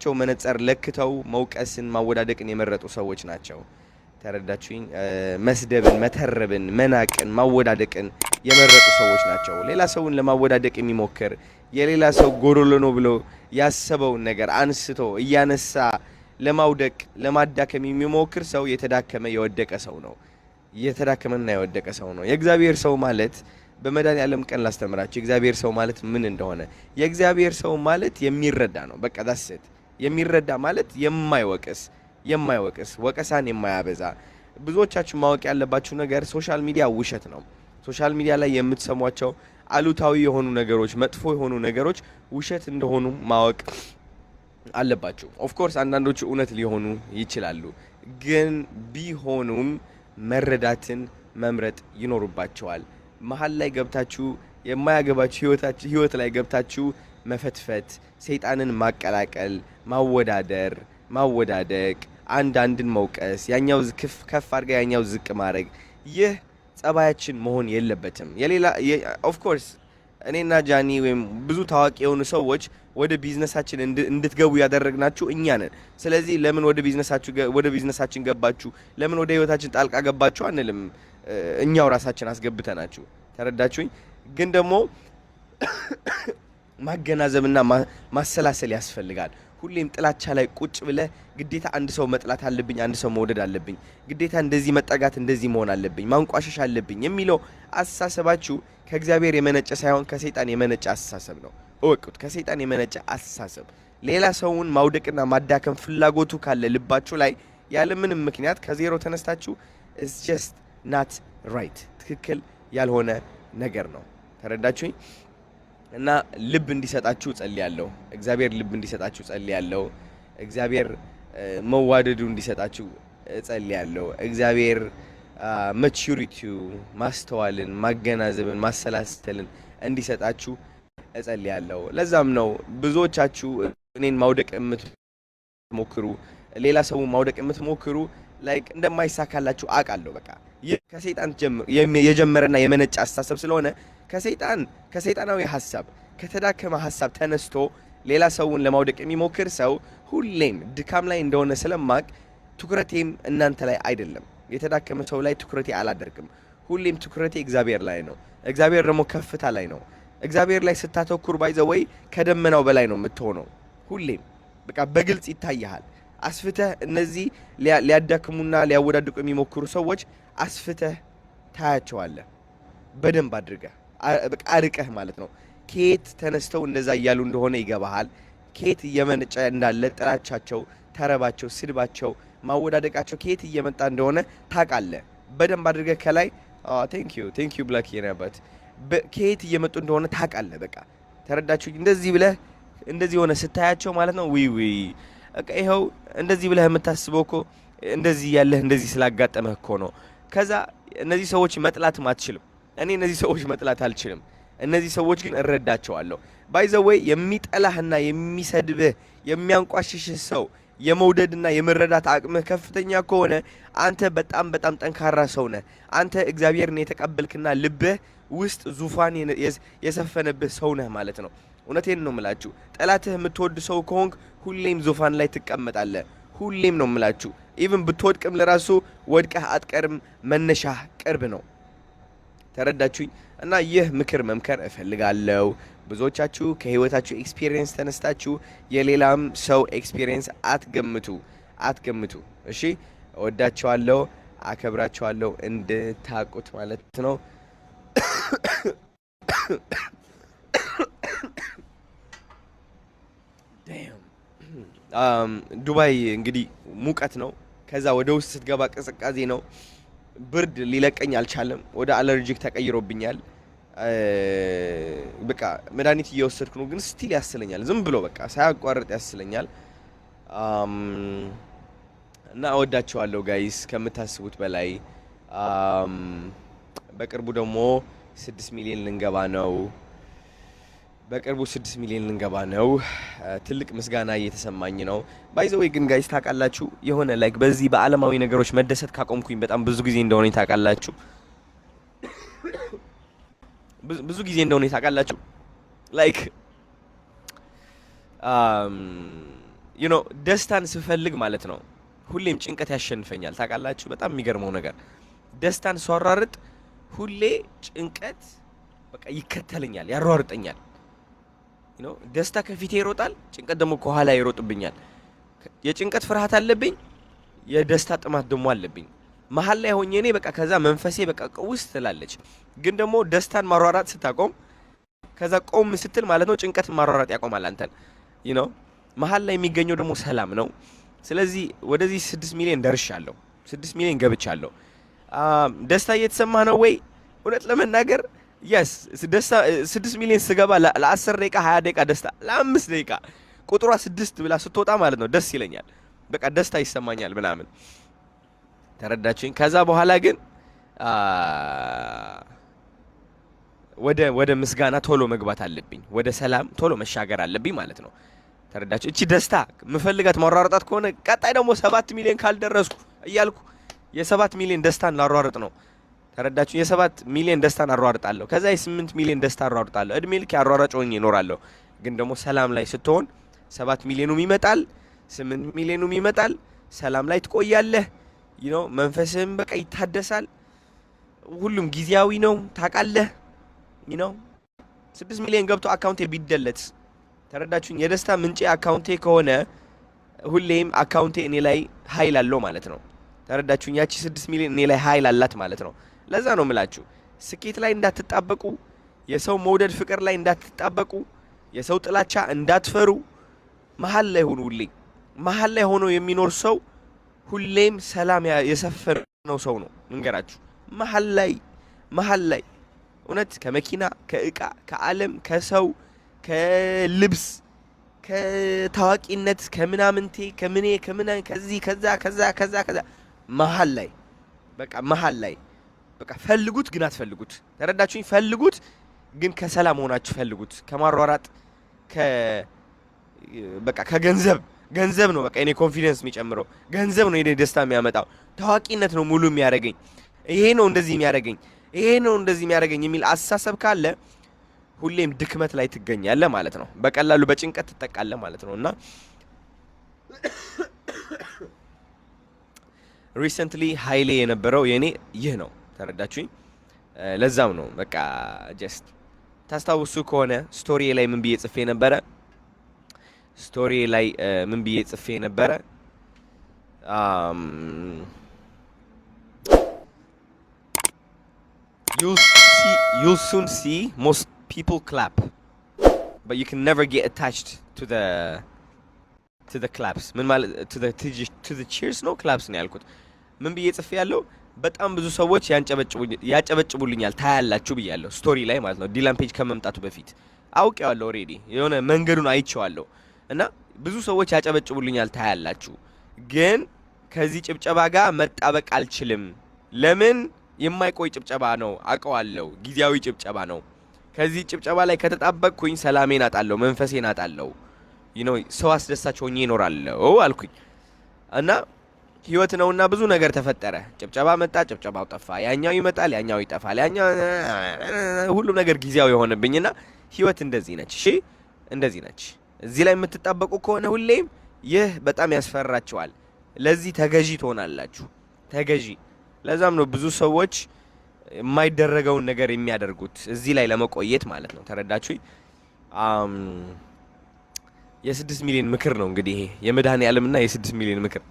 በራሳቸው መነጽር ለክተው መውቀስን ማወዳደቅን የመረጡ ሰዎች ናቸው። ተረዳችሁኝ? መስደብን፣ መተረብን፣ መናቅን፣ ማወዳደቅን የመረጡ ሰዎች ናቸው። ሌላ ሰውን ለማወዳደቅ የሚሞክር የሌላ ሰው ጎዶሎ ነው ብሎ ያሰበውን ነገር አንስቶ እያነሳ ለማውደቅ ለማዳከም የሚሞክር ሰው የተዳከመ የወደቀ ሰው ነው። የተዳከመና የወደቀ ሰው ነው። የእግዚአብሔር ሰው ማለት በመድኃኒዓለም ቀን ላስተምራችሁ የእግዚአብሔር ሰው ማለት ምን እንደሆነ። የእግዚአብሔር ሰው ማለት የሚረዳ ነው። በቃ ዳስት የሚረዳ ማለት የማይወቅስ ወቀሳን የማያበዛ። ብዙዎቻችሁ ማወቅ ያለባችሁ ነገር ሶሻል ሚዲያ ውሸት ነው። ሶሻል ሚዲያ ላይ የምትሰሟቸው አሉታዊ የሆኑ ነገሮች፣ መጥፎ የሆኑ ነገሮች ውሸት እንደሆኑ ማወቅ አለባችሁ። ኦፍ ኮርስ አንዳንዶቹ እውነት ሊሆኑ ይችላሉ፣ ግን ቢሆኑም መረዳትን መምረጥ ይኖርባቸዋል። መሀል ላይ ገብታችሁ የማያገባችሁ ህይወት ላይ ገብታችሁ መፈትፈት፣ ሰይጣንን ማቀላቀል፣ ማወዳደቅ፣ አንድን መውቀስ፣ ያኛው ከፍ አድርጋ ያኛው ዝቅ ማድረግ፣ ይህ ጸባያችን መሆን የለበትም። ኦፍ ኮርስ እኔና ጃኒ ወይም ብዙ ታዋቂ የሆኑ ሰዎች ወደ ቢዝነሳችን እንድትገቡ ያደረግናችሁ እኛ ነን። ስለዚህ ለምን ወደ ቢዝነሳችን ገባችሁ፣ ለምን ወደ ህይወታችን ጣልቃ ገባችሁ አንልም። እኛው ራሳችን አስገብተናችሁ። ተረዳችሁኝ? ግን ደግሞ ማገናዘብና ማሰላሰል ያስፈልጋል። ሁሌም ጥላቻ ላይ ቁጭ ብለህ ግዴታ አንድ ሰው መጥላት አለብኝ፣ አንድ ሰው መውደድ አለብኝ፣ ግዴታ እንደዚህ መጠጋት እንደዚህ መሆን አለብኝ፣ ማንቋሸሽ አለብኝ የሚለው አስተሳሰባችሁ ከእግዚአብሔር የመነጨ ሳይሆን ከሰይጣን የመነጨ አስተሳሰብ ነው። እወቁት፣ ከሰይጣን የመነጨ አስተሳሰብ። ሌላ ሰውን ማውደቅና ማዳከም ፍላጎቱ ካለ ልባችሁ ላይ ያለ ምንም ምክንያት ከዜሮ ተነስታችሁ it's just not right፣ ትክክል ያልሆነ ነገር ነው። ተረዳችሁኝ? እና ልብ እንዲሰጣችሁ ጸልያለሁ። እግዚአብሔር ልብ እንዲሰጣችሁ ጸልያለሁ። እግዚአብሔር መዋደዱ እንዲሰጣችሁ ጸልያለሁ። እግዚአብሔር ማቹሪቲው፣ ማስተዋልን፣ ማገናዘብን፣ ማሰላሰልን እንዲሰጣችሁ እጸልያለሁ። ለዛም ነው ብዙዎቻችሁ እኔን ማውደቅ የምትሞክሩ፣ ሌላ ሰው ማውደቅ የምትሞክሩ ላይክ እንደማይሳካላችሁ አውቃለሁ። በቃ ይህ ከሰይጣን የጀመረና የመነጨ አስተሳሰብ ስለሆነ ከሰይጣናዊ ሐሳብ ከተዳከመ ሐሳብ ተነስቶ ሌላ ሰውን ለማውደቅ የሚሞክር ሰው ሁሌም ድካም ላይ እንደሆነ ስለማቅ ትኩረቴም እናንተ ላይ አይደለም። የተዳከመ ሰው ላይ ትኩረቴ አላደርግም። ሁሌም ትኩረቴ እግዚአብሔር ላይ ነው። እግዚአብሔር ደግሞ ከፍታ ላይ ነው። እግዚአብሔር ላይ ስታተኩር ባይዘወይ ከደመናው በላይ ነው የምትሆነው። ሁሌም በቃ በግልጽ ይታያል። አስፍተህ እነዚህ ሊያዳክሙና ሊያወዳድቁ የሚሞክሩ ሰዎች አስፍተህ ታያቸዋለህ። በደንብ አድርገህ በቃ አርቀህ ማለት ነው። ከየት ተነስተው እንደዛ እያሉ እንደሆነ ይገባሃል። ከየት እየመነጨ እንዳለ ጥላቻቸው፣ ተረባቸው፣ ስድባቸው፣ ማወዳደቃቸው ከየት እየመጣ እንደሆነ ታውቃለህ። በደንብ አድርገህ ከላይ ቴንክ ዩ ብላክ የናበት ከየት እየመጡ እንደሆነ ታውቃለህ። በቃ ተረዳችሁ? እንደዚህ ሆነ ስታያቸው ማለት ነው። በቃ ይኸው እንደዚህ ብለህ የምታስበው እኮ እንደዚህ ያለህ እንደዚህ ስላጋጠመህ እኮ ነው። ከዛ እነዚህ ሰዎች መጥላትም አትችልም። እኔ እነዚህ ሰዎች መጥላት አልችልም። እነዚህ ሰዎች ግን እረዳቸዋለሁ። ባይ ዘ ዌይ የሚጠላህና የሚሰድብህ የሚያንቋሽሽህ ሰው የመውደድና የመረዳት አቅምህ ከፍተኛ ከሆነ አንተ በጣም በጣም ጠንካራ ሰው ነህ። አንተ እግዚአብሔርን የተቀበልክና ልብህ ውስጥ ዙፋን የሰፈነብህ ሰው ነህ ማለት ነው። እውነቴን ነው የምላችሁ። ጠላትህ የምትወድ ሰው ከሆንክ ሁሌም ዙፋን ላይ ትቀመጣለህ። ሁሌም ነው የምላችሁ። ኢቭን ብትወድቅም ለራሱ ወድቀህ አትቀርም። መነሻህ ቅርብ ነው። ተረዳችሁኝ? እና ይህ ምክር መምከር እፈልጋለሁ። ብዙዎቻችሁ ከህይወታችሁ ኤክስፒሪየንስ ተነስታችሁ የሌላም ሰው ኤክስፒሪየንስ አትገምቱ። እሺ፣ እወዳችኋለሁ፣ አከብራችኋለሁ እንድታቁት ማለት ነው። ዱባይ እንግዲህ ሙቀት ነው። ከዛ ወደ ውስጥ ስትገባ ቅዝቃዜ ነው። ብርድ ሊለቀኝ አልቻለም። ወደ አለርጂክ ተቀይሮብኛል። በቃ መድኃኒት እየወሰድኩ ነው፣ ግን ስቲል ያስለኛል። ዝም ብሎ በቃ ሳያቋርጥ ያስለኛል። እና እወዳቸዋለሁ ጋይስ ከምታስቡት በላይ። በቅርቡ ደግሞ 6 ሚሊዮን ልንገባ ነው። ትልቅ ምስጋና እየተሰማኝ ነው። ባይዘዌ ግን ጋይስ ታውቃላችሁ የሆነ ላይክ በዚህ በዓለማዊ ነገሮች መደሰት ካቆምኩኝ በጣም ብዙ ጊዜ እንደሆነ ታውቃላችሁ። ብዙ ጊዜ እንደሆነ ታውቃላችሁ። ላይክ ደስታን ስፈልግ ማለት ነው ሁሌም ጭንቀት ያሸንፈኛል። ታውቃላችሁ፣ በጣም የሚገርመው ነገር ደስታን ስዋራርጥ ሁሌ ጭንቀት በቃ ይከተለኛል፣ ያሯርጠኛል። ደስታ ከፊቴ ይሮጣል፣ ጭንቀት ደግሞ ከኋላ ይሮጥብኛል። የጭንቀት ፍርሃት አለብኝ፣ የደስታ ጥማት ደግሞ አለብኝ። መሀል ላይ ሆኜ እኔ በቃ ከዛ መንፈሴ በቃ ቀውስ ትላለች። ግን ደግሞ ደስታን ማሯራጥ ስታቆም ከዛ ቆም ስትል ማለት ነው ጭንቀት ማሯራጥ ያቆማል አንተን። መሀል ላይ የሚገኘው ደግሞ ሰላም ነው። ስለዚህ ወደዚህ 6 ሚሊዮን ደርሻለሁ፣ 6 ሚሊዮን ገብቻለሁ። ደስታ እየተሰማ ነው ወይ? እውነት ለመናገር የስ ደስታ 6 ሚሊዮን ስገባ ለ10 ደቂቃ 20 ደቂቃ ደስታ፣ ለ5 ደቂቃ ቁጥሯ 6 ብላ ስትወጣ ማለት ነው ደስ ይለኛል፣ በቃ ደስታ ይሰማኛል ምናምን። ተረዳችሁኝ? ከዛ በኋላ ግን ወደ ምስጋና ቶሎ መግባት አለብኝ፣ ወደ ሰላም ቶሎ መሻገር አለብኝ ማለት ነው። ተረዳችሁ? እቺ ደስታ ምፈልጋት ማሯሯጣት ከሆነ ቀጣይ ደግሞ 7 ሚሊዮን ካልደረስኩ እያልኩ የ7 ሚሊዮን ደስታን ላሯርጥ ነው። ተረዳችሁ? የ7 ሚሊዮን ደስታን አሯርጣለሁ። ከዛ የ8 ሚሊዮን ደስታ አሯርጣለሁ። እድሜ ልክ አሯራጭ ሆኜ እኖራለሁ። ግን ደግሞ ሰላም ላይ ስትሆን 7 ሚሊዮኑም ይመጣል፣ 8 ሚሊዮኑም ይመጣል። ሰላም ላይ ትቆያለህ። መንፈስህም በቃ ይታደሳል። ሁሉም ጊዜያዊ ነው ታውቃለህ። 6 ሚሊዮን ገብቶ አካውንቴ ቢደለት ተረዳችሁኝ? የደስታ ምንጭ አካውንቴ ከሆነ ሁሌም አካውንቴ እኔ ላይ ኃይል አለው ማለት ነው። ተረዳችሁኝ? ያቺ 6 ሚሊዮን እኔ ላይ ኃይል አላት ማለት ነው። ለዛ ነው ምላችሁ ስኬት ላይ እንዳትጣበቁ፣ የሰው መውደድ ፍቅር ላይ እንዳትጣበቁ፣ የሰው ጥላቻ እንዳትፈሩ። መሀል ላይ ሆኑ። ሁሌ መሀል ላይ ሆኖ የሚኖር ሰው ሁሌም ሰላም የሰፈነው ሰው ነው። እንገራችሁ መሀል ላይ እውነት ከመኪና ከእቃ ከዓለም ከሰው ከልብስ ከታዋቂነት ከምናምንቴ ከምኔ ከዚህ ከዛ መሀል ላይ በቃ ፈልጉት ግን አትፈልጉት። ተረዳችሁኝ? ፈልጉት ግን ከሰላም ሆናችሁ ፈልጉት። ከማሯራጥ በቃ ገንዘብ ነው በቃ የኔ ኮንፊደንስ የሚጨምረው፣ ገንዘብ ነው የኔ ደስታ የሚያመጣው፣ ታዋቂነት ነው ሙሉ የሚያደርገኝ፣ ይሄ ነው እንደዚህ የሚያደርገኝ የሚል አስተሳሰብ ካለ ሁሌም ድክመት ላይ ትገኛለህ ማለት ነው። በቀላሉ በጭንቀት ትጠቃለህ ማለት ነው። እና ሪሰንትሊ ኃይሌ የነበረው የኔ ይህ ነው። ተረዳችሁኝ? ለዛም ነው በቃ ጀስት ታስታውሱ ከሆነ ስቶሪ ላይ ምን ብዬ ጽፌ ነበረ? You'll soon see most people clap, but you can never get attached to the claps. ምን ማለት to the cheers ነው claps ነው ያልኩት። ምን ብዬ ጽፌ ያለው በጣም ብዙ ሰዎች ያጨበጭቡልኛል ታያላችሁ ብያለሁ ስቶሪ ላይ ማለት ነው። ዲላን ፔጅ ከመምጣቱ በፊት አውቄዋለሁ ኦሬዲ የሆነ መንገዱን አይቼዋለሁ። እና ብዙ ሰዎች ያጨበጭቡልኛል ታያላችሁ፣ ግን ከዚህ ጭብጨባ ጋር መጣበቅ አልችልም። ለምን? የማይቆይ ጭብጨባ ነው አውቀዋለሁ፣ ጊዜያዊ ጭብጨባ ነው። ከዚህ ጭብጨባ ላይ ከተጣበቅኩኝ ሰላሜን አጣለሁ፣ መንፈሴን አጣለሁ፣ ሰው አስደሳች ሆኜ እኖራለሁ አልኩኝ። እና ህይወት ነውና ብዙ ነገር ተፈጠረ። ጭብጨባ መጣ፣ ጭብጨባው ጠፋ፣ ያኛው ይመጣል፣ ያኛው ይጠፋል፣ ሁሉም ነገር ጊዜያዊ የሆነብኝና ህይወት እንደዚህ ነች። እሺ እንደዚህ ነች። እዚህ ላይ የምትጣበቁ ከሆነ ሁሌም ይህ በጣም ያስፈራችኋል። ለዚህ ተገዢ ትሆናላችሁ፣ ተገዢ። ለዛም ነው ብዙ ሰዎች የማይደረገውን ነገር የሚያደርጉት እዚህ ላይ ለመቆየት ማለት ነው። ተረዳችሁ? የ6 ሚሊዮን ምክር ነው እንግዲህ ይሄ የመድኃኔዓለምና የ6 ሚሊዮን ምክር።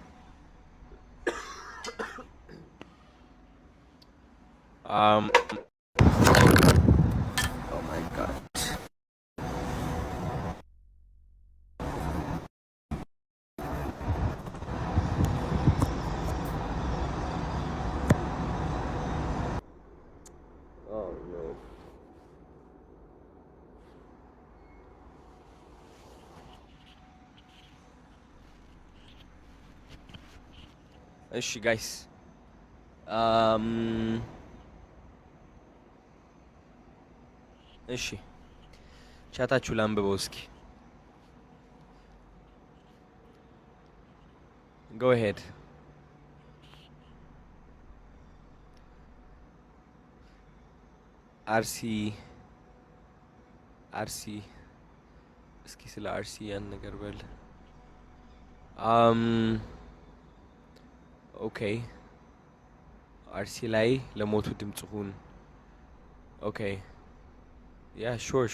እሺ ጋይስ እሺ ቻታችሁ ላንብበው እስኪ። go ahead አርሲ እስኪ ስለ አርሲ ያን ነገር በል። ኦኬ አርሲ ላይ ለሞቱ ድምጽ ሁን። ኦኬ ያ ሹር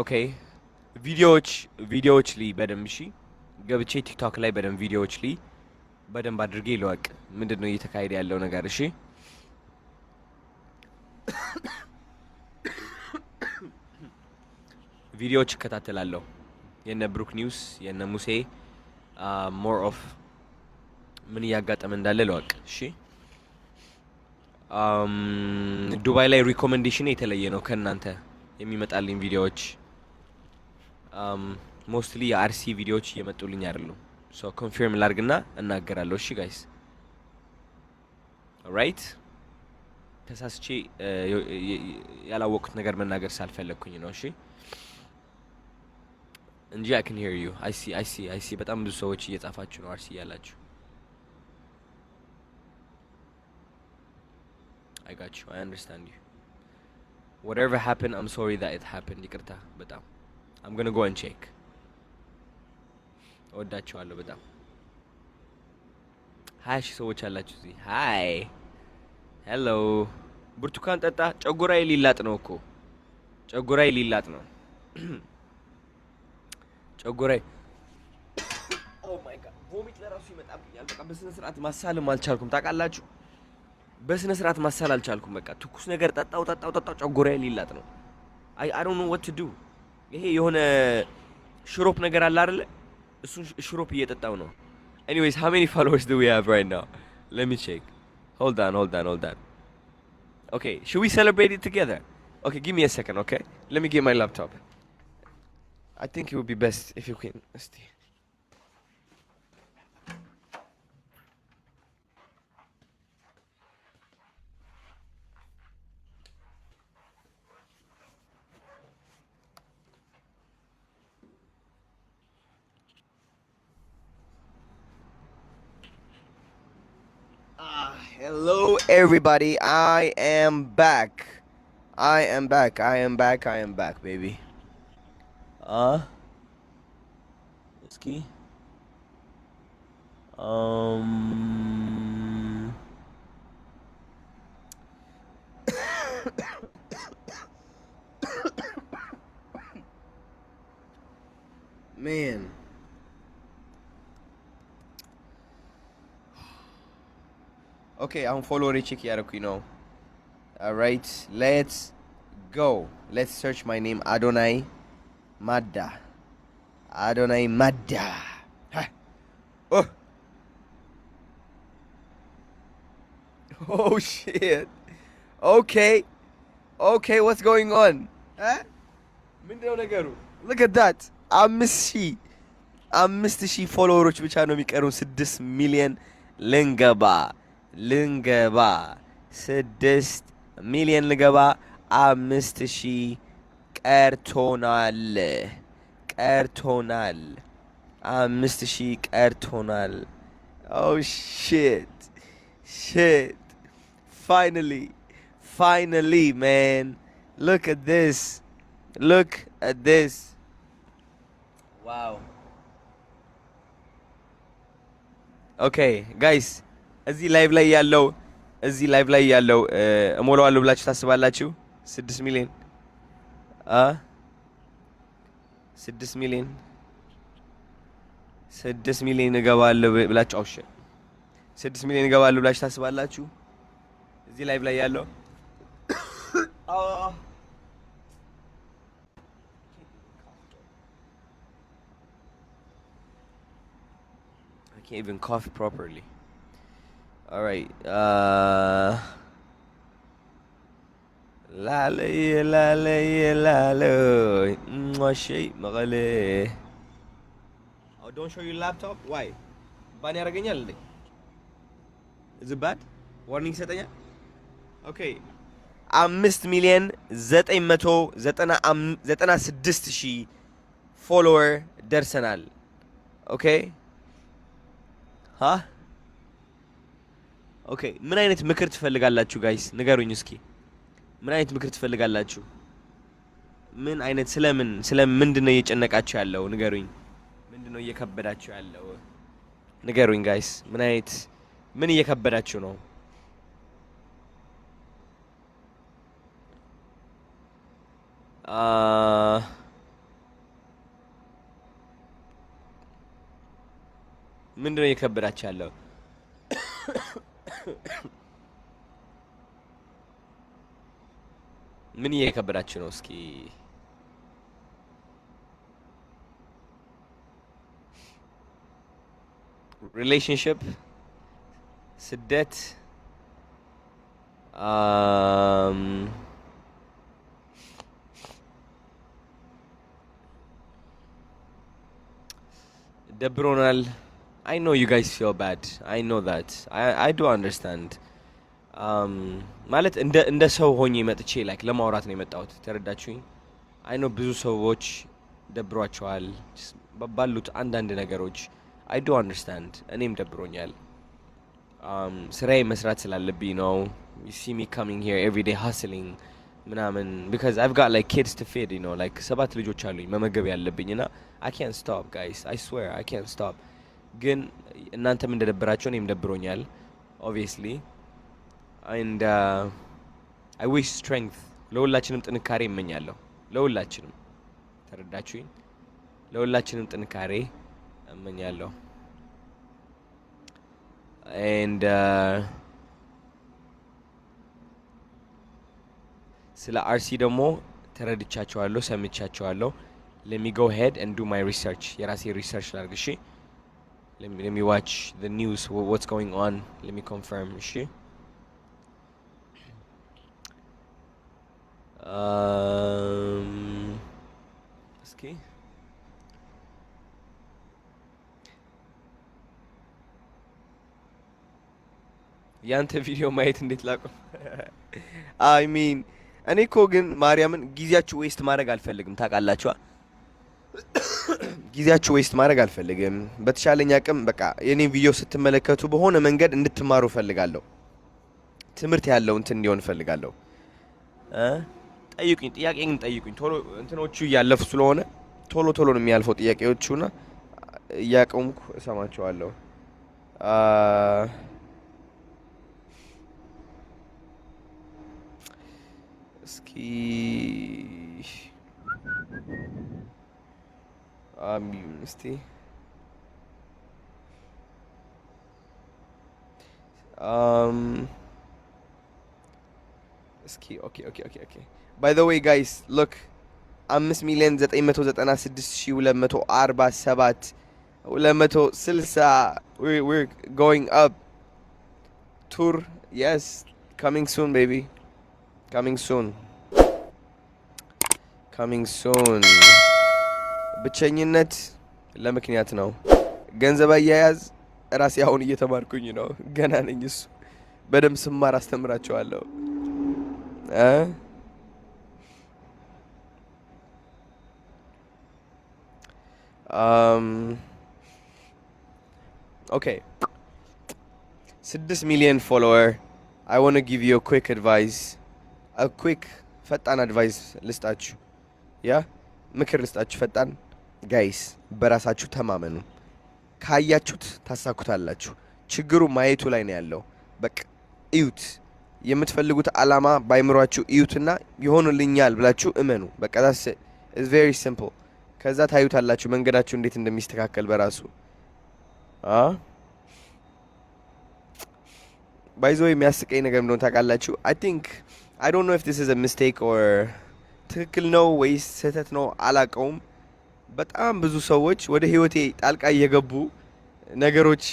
ኦኬ ቪዲዮዎች ላይ በደንብ እሺ ገብቼ ቲክቶክ ላይ በደንብ ቪዲዮዎች ላይ በደንብ አድርጌ ልወቅ ምንድነው እየተካሄደ ያለው ነገር እሺ ቪዲዮዎች እከታተላለሁ የነ ብሩክ ኒውስ የነ ሙሴ ሞር ኦፍ ምን እያጋጠመ እንዳለ ልወቅ እሺ ዱባይ ላይ ሪኮሜንዴሽን የተለየ ነው ከእናንተ የሚመጣልኝ ቪዲዮዎች ሞስትሊ የአርሲ ቪዲዮዎች እየመጡልኝ አይደሉም ሶ ኮንፊርም ላርግና እናገራለሁ እሺ ጋይስ ኦልራይት ተሳስቼ ያላወቅኩት ነገር መናገር ሳልፈለግኩኝ ነው እሺ እንጂ I can hear you I see በጣም ብዙ ሰዎች እየጻፋችሁ ነው አርሲ ያላችሁ I got you I understand you whatever happened I'm sorry that it happened ይቅርታ በጣም I'm going to go and check ወዳችኋለሁ በጣም ሃይ ሰዎች አላችሁ እዚህ ሃይ ሄሎ ብርቱካን ጠጣ ጨጉራዬ ሊላጥ ነው እኮ ጨጉራዬ ሊላጥ ነው ጨጉራዬ ኦ ማይ ጋድ ቮሚት ለራሱ ይመጣብኛል በቃ በስነ ስርዓት ማሳልም አልቻልኩም ታውቃላችሁ በስነ ስርዓት ማሳል አልቻልኩም በቃ ትኩስ ነገር ጠጣው ጨጉራዬ ሊላጥ ነው I don't know what to do ይሄ የሆነ ሽሮፕ ነገር አለ አይደል እሱ ሽሮፕ እየጠጣው ነው anyways how many followers do we have right now let me check hold on okay should we celebrate it together okay give me a second okay let me get my laptop I think it would be best if you can stay Hello everybody, I am back, baby. Ski. Man. Okay, I'm following check ያረኩኝ ነው. All right, let's go. Let's search my name Adonai Madda. Oh. Oh shit. Okay, what's going on? Huh? ምንድነው ነገሩ? Look at that. 5,000 ፎሎወሮች ብቻ ነው የሚቀሩን 6 ሚሊዮን ልንገባ 6 ሚሊዮን ልገባ 5,000 ቀርቶናል 5,000 ቀርቶናል oh shit finally man look at this wow okay guys እዚህ ላይቭ ላይ ያለው እሞላዋለሁ ብላችሁ ታስባላችሁ 6 ሚሊዮን 6 ሚሊዮን እገባለሁ ብላችሁ አውሽ 6 ሚሊዮን እገባለሁ ብላችሁ ታስባላችሁ እዚህ ላይቭ ላይ ያለው I can't even cough properly. All right. La. Mwashay magale. Oh, don't show your laptop. Why? Bani araganyal. Is it bad? Warning setanya? Okay. 5,996,000 follower ደርሰናል. Okay? Huh? ኦኬ ምን አይነት ምክር ትፈልጋላችሁ ጋይስ ንገሩኝ እስኪ ምን አይነት ምክር ትፈልጋላችሁ ምን አይነት ስለምን ምንድነው እየጨነቃችሁ ያለው ንገሩኝ። ምንድነው እየከበዳችሁ ያለው ንገሩኝ ጋይስ። ምን እየከበዳችሁ ነው? ምንድነው እየከበዳችሁ ያለው? ምን እየከበዳችሁ ነው? እስኪ ሪሌሽንሽፕ፣ ስደት፣ ደብሮናል። I know you guys feel bad. I know that. I do understand. ማለት እንደ ሰው ሆኜ መጥቼ ላይክ ለማውራት ነው የመጣሁት። ተረዳችሁኝ? አይ ኖ ብዙ ሰዎች ደብሯቸዋል ባሉት አንዳንድ ነገሮች። አይ ዱ አንደርስታንድ። እኔም ደብሮኛል። ስራዬ መስራት ስላለብኝ ነው። you see me coming here every day hustling ምናምን because I've got like kids to feed, you know, like 7 ልጆች አሉኝ መመገብ ያለብኝና I can't stop guys. I swear I can't stop. ግን እናንተም እንደደበራችሁ እኔም ደብሮኛል obviously. And I wish strength ለሁላችንም ጥንካሬ እመኛለሁ። ለሁላችንም ተረዳችሁኝ? ለሁላችንም ጥንካሬ እመኛለሁ። and ስለ አርሲ ደግሞ ተረድቻቸዋለሁ፣ ሰምቻቸዋለሁ። let me go ahead and do my research. የራሴ ሪሰርች ላድርግ። እሺ let me watch the news, what's going on, let me confirm. እሺ እስኪ ያንተ ቪዲዮ ማየት እንዴት ላቆም? አይ ሚን እኔ እኮ ግን ማርያምን ጊዜያችሁ ዌስት ማድረግ አልፈልግም። ታውቃላችሁ? ጊዜያችሁ ዌስት ማድረግ አልፈልግም። በተሻለኝ አቅም በቃ የኔን ቪዲዮ ስትመለከቱ በሆነ መንገድ እንድትማሩ ፈልጋለሁ። ትምህርት ያለው እንትን እንዲሆን ፈልጋለሁ። ጠይቁኝ፣ ጥያቄ ግን ጠይቁኝ። ቶሎ እንትኖቹ እያለፉ ስለሆነ ቶሎ ነው የሚያልፈው ጥያቄዎቹና እያቆምኩ እሰማቸዋለሁ። እስኪ እስቲ እስኪ ኦኬ by the way guys look 5,996,247 260 we're going up. Tour, yes, coming soon baby, coming soon. ብቸኝነት ለምክንያት ነው። ገንዘብ አያያዝ ራሴ አሁን እየተማርኩኝ ነው። ገና ነኝ። እሱ በደንብ ስማር አስተምራቸዋለሁ። okay 6 million follower. I want to give you a quick advice, ፈጣን አድቫይስ ልስጣችሁ። ምክር ልስጣችሁ ፈጣን። ጋይስ በራሳችሁ ተማመኑ። ካያችሁት ታሳኩታላችሁ። ችግሩ ማየቱ ላይ ነው ያለው። በቃ እዩት። የምትፈልጉት አላማ ባይምሯችሁ እዩትና ይሆንልኛል ብላችሁ እመኑ። በቃ that's it. It's very simple. ከዛ ታዩታላችሁ መንገዳችሁ እንዴት እንደሚስተካከል በራሱ። ባይዞ የሚያስቀኝ ነገር እንደሆነ ታውቃላችሁ? I don't know if this is a mistake or ትክክል ነው ወይስ ስህተት ነው አላውቀውም። በጣም ብዙ ሰዎች ወደ ህይወቴ ጣልቃ እየገቡ ነገሮች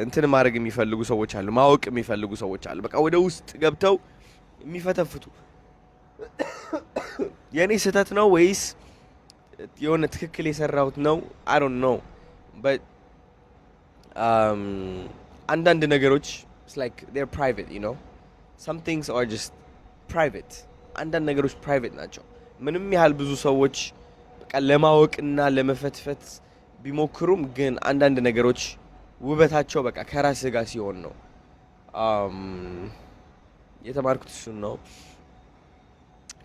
እንትን ማድረግ የሚፈልጉ ሰዎች አሉ፣ ማወቅ የሚፈልጉ ሰዎች አሉ። በቃ ወደ ውስጥ ገብተው የሚፈተፍቱ የኔ ስህተት ነው ወይስ የሆነ ትክክል የሰራሁት ነው? I don't know. But አንዳንድ ነገሮች it's like they're private, you know. Some things are just private. አንዳንድ ነገሮች ፕራይቬት ናቸው። ምንም ያህል ብዙ ሰዎች በቃ ለማወቅና ለመፈትፈት ቢሞክሩም ግን አንዳንድ ነገሮች ውበታቸው በቃ ከራስህ ጋር ሲሆን ነው። የተማርኩት እሱን ነው።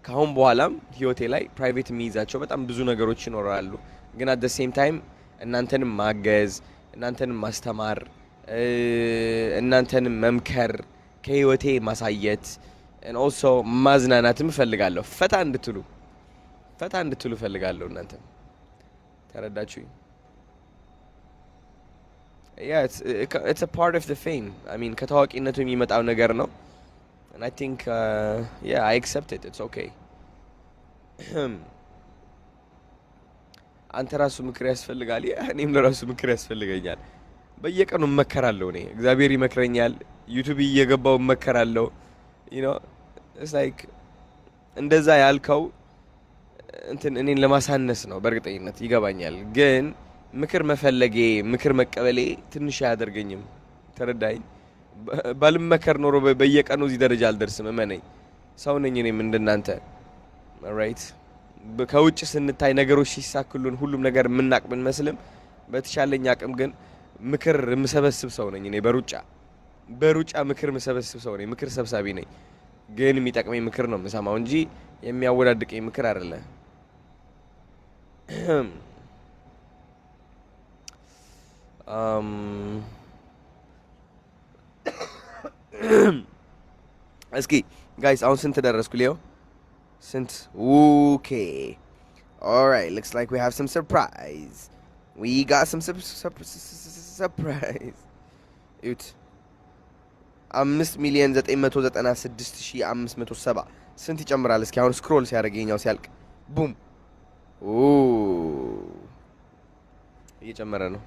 ካሁን በኋላም ህይወቴ ላይ ፕራይቬት የሚይዛቸው በጣም ብዙ ነገሮች ይኖራሉ። ግን አት ሴም ታይም እናንተንም ማገዝ፣ እናንተንም ማስተማር፣ እናንተንም መምከር፣ ከህይወቴ ማሳየት ኦልሶ ማዝናናትም እፈልጋለሁ። ፈታ እንድትሉ እፈልጋለሁ። እናንተም ተረዳችሁኝ? Yeah, it's a part of the fame. I mean, ከታዋቂነቱ የሚመጣው ነገር ነው. And I think, yeah, I accept it. It's okay. አንተ ራሱ ምክር ያስፈልጋል። እኔም ለራሱ ምክር ያስፈልገኛል። በየቀኑ እመከራለሁ። እኔ እግዚአብሔር ይመክረኛል። ዩቲዩብ እየገባው እመከራለሁ። you know it's like እንደዛ ያልከው እንትን እኔን ለማሳነስ ነው። በእርግጠኝነት ይገባኛል። ግን ምክር መፈለጌ ምክር መቀበሌ ትንሽ አያደርገኝም። ተረዳኝ? ባልመከር ኖሮ በየቀኑ እዚህ ደረጃ አልደርስም። እመነኝ፣ ሰው ነኝ እኔም እንደናንተ። ራይት? ከውጭ ስንታይ ነገሮች ሲሳክሉን ሁሉም ነገር የምናቅ ብንመስልም በተሻለኝ አቅም ግን ምክር የምሰበስብ ሰው ነኝ። እኔ በሩጫ ምክር የምሰበስብ ሰው ነኝ። ምክር ሰብሳቢ ነኝ። ግን የሚጠቅመኝ ምክር ነው የምሰማው እንጂ የሚያወዳድቀኝ ምክር አይደለም። እስኪ ጋይስ አሁን ስንት ደረስኩ? ሊዮ ስንት? ኦኬ ኦልራይት ሉክስ ላይክ ዊ ሃቭ ሰም ሰርፕራይዝ ዊ ጋት ሰም ሰርፕራይዝ እዩት 5,996,570 ስንት ይጨምራል? እስኪ አሁን ስክሮል ሲያደርግ ይኸኛው ሲያልቅ ቡም እየጨመረ ነው።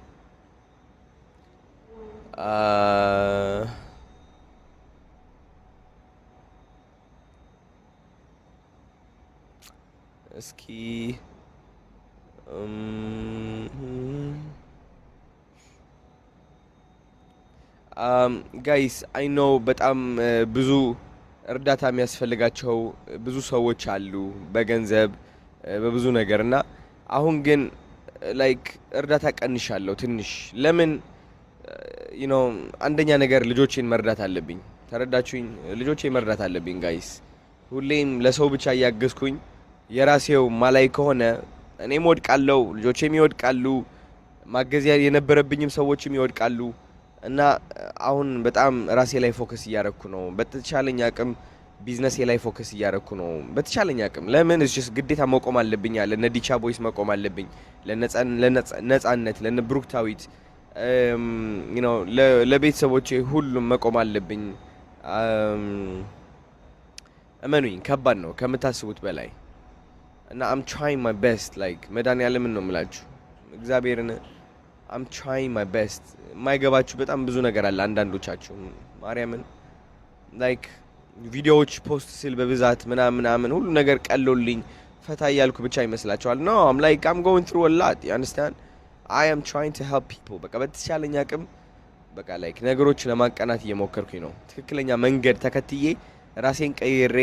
እስኪ ጋይስ አይ ኖ በጣም ብዙ እርዳታ የሚያስፈልጋቸው ብዙ ሰዎች አሉ፣ በገንዘብ በብዙ ነገር እና አሁን ግን ላይክ እርዳታ ቀንሻለሁ ትንሽ። ለምን አንደኛ ነገር ልጆቼን መርዳት አለብኝ። ተረዳችሁኝ? ልጆቼን መርዳት አለብኝ ጋይስ። ሁሌም ለሰው ብቻ እያገዝኩኝ የራሴው ማላይ ከሆነ እኔም ወድቃለሁ፣ ልጆቼም ይወድቃሉ፣ ማገዝ የነበረብኝም ሰዎችም ይወድቃሉ። እና አሁን በጣም ራሴ ላይ ፎከስ እያረኩ ነው። በተቻለኝ አቅም ቢዝነሴ ላይ ፎከስ እያረኩ ነው በተቻለኝ አቅም። ለምን እሺ ግዴታ መቆም አለብኝ። ለነ ዲቻ ቦይስ መቆም አለብኝ፣ ለነጻነት፣ ለነ ብሩክታዊት ለቤተሰቦቼ ሁሉም መቆም አለብኝ። እመኑኝ ከባድ ነው ከምታስቡት በላይ እና I'm trying my best like መድኃኒዓለምን ነው የምላችሁ እግዚአብሔርን I'm trying my best። የማይገባችሁ በጣም ብዙ ነገር አለ አንዳንዶቻችሁ ማርያምን like ቪዲዮዎች ፖስት ስል በብዛት ምናምን ሁሉ ነገር ቀሎልኝ ፈታ እያልኩ ብቻ ይመስላችኋል። No, I'm going through a lot, you understand? I am trying to help people። በቃ በተቻለኝ አቅም በቃ like ነገሮች ለማቀናት እየሞከርኩኝ ነው። ትክክለኛ መንገድ ተከትዬ ራሴን ቀይሬ